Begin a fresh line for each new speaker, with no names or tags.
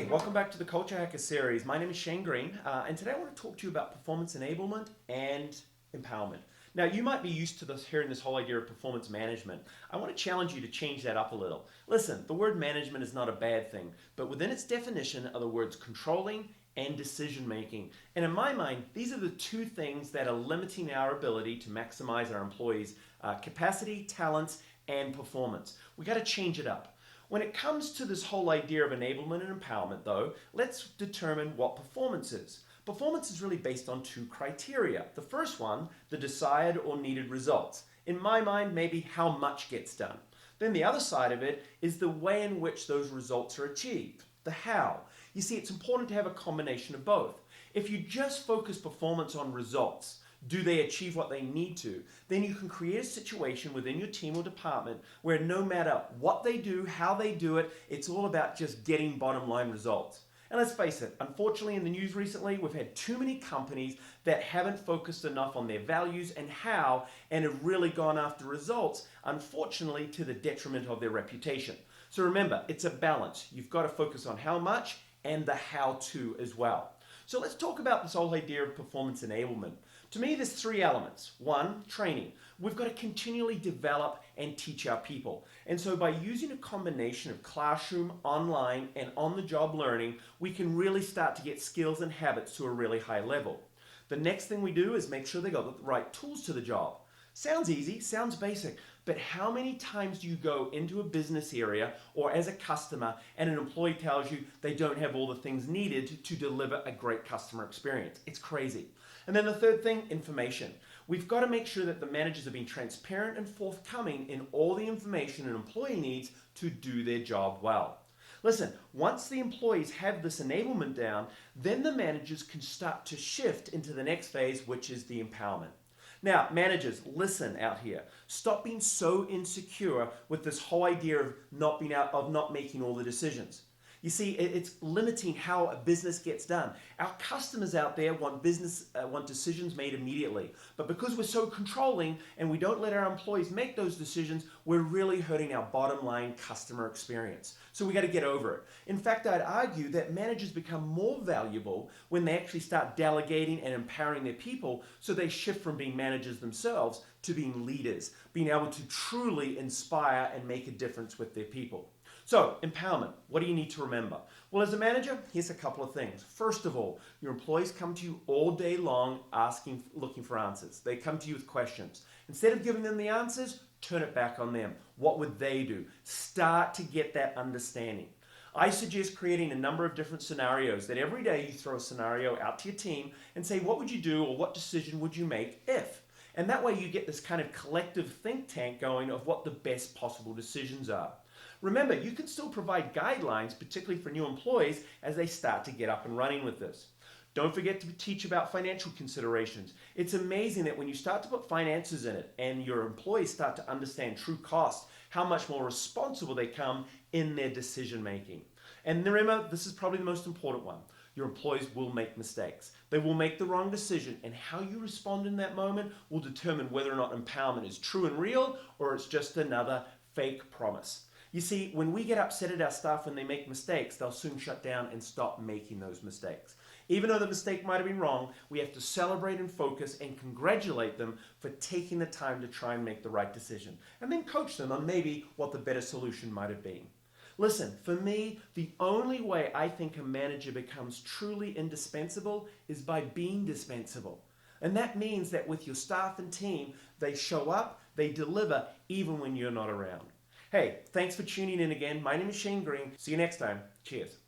Hey, welcome back to the Culture Hacker series. My name is Shane Green, and today I want to talk to you about performance enablement and empowerment. Now, you might be used to hearing this whole idea of performance management. I want to challenge you to change that up a little. Listen, the word management is not a bad thing, but within its definition are the words controlling and decision making. And in my mind, these are the two things that are limiting our ability to maximize our employees' capacity, talents, and performance. We got to change it up. When it comes to this whole idea of enablement and empowerment, though, let's determine what performance is. Performance is really based on two criteria. The first one, the desired or needed results. In my mind, maybe how much gets done. Then the other side of it is the way in which those results are achieved, the how. You see, it's important to have a combination of both. If you just focus performance on results, do they achieve what they need to? Then you can create a situation within your team or department where no matter what they do, how they do it, it's all about just getting bottom line results. And let's face it, unfortunately in the news recently, we've had too many companies that haven't focused enough on their values and how, and have really gone after results, unfortunately to the detriment of their reputation. So remember, it's a balance. You've got to focus on how much and the how to as well. So let's talk about this whole idea of performance enablement. To me, there's three elements. One, training. We've got to continually develop and teach our people. And so by using a combination of classroom, online, and on-the-job learning, we can really start to get skills and habits to a really high level. The next thing we do is make sure they got the right tools to the job. Sounds easy, sounds basic, but how many times do you go into a business area or as a customer and an employee tells you they don't have all the things needed to deliver a great customer experience? It's crazy. And then the third thing, information. We've got to make sure that the managers are being transparent and forthcoming in all the information an employee needs to do their job well. Listen, once the employees have this enablement down, then the managers can start to shift into the next phase, which is the empowerment. Now, managers, listen out here. Stop being so insecure with this whole idea of not making all the decisions. You see, it's limiting how a business gets done. Our customers out there want decisions made immediately. But because we're so controlling and we don't let our employees make those decisions, we're really hurting our bottom line customer experience. So we got to get over it. In fact, I'd argue that managers become more valuable when they actually start delegating and empowering their people, so they shift from being managers themselves to being leaders, being able to truly inspire and make a difference with their people. So, empowerment, what do you need to remember? Well, as a manager, here's a couple of things. First of all, your employees come to you all day long looking for answers. They come to you with questions. Instead of giving them the answers, turn it back on them. What would they do? Start to get that understanding. I suggest creating a number of different scenarios that every day you throw a scenario out to your team and say, what would you do or what decision would you make if? And that way you get this kind of collective think tank going of what the best possible decisions are. Remember, you can still provide guidelines, particularly for new employees, as they start to get up and running with this. Don't forget to teach about financial considerations. It's amazing that when you start to put finances in it and your employees start to understand true cost, how much more responsible they come in their decision making. And remember, this is probably the most important one. Your employees will make mistakes. They will make the wrong decision, and how you respond in that moment will determine whether or not empowerment is true and real or it's just another fake promise. You see, when we get upset at our staff when they make mistakes, they'll soon shut down and stop making those mistakes. Even though the mistake might have been wrong, we have to celebrate and focus and congratulate them for taking the time to try and make the right decision, and then coach them on maybe what the better solution might have been. Listen, for me, the only way I think a manager becomes truly indispensable is by being dispensable. And that means that with your staff and team, they show up, they deliver, even when you're not around. Hey, thanks for tuning in again. My name is Shane Green. See you next time. Cheers.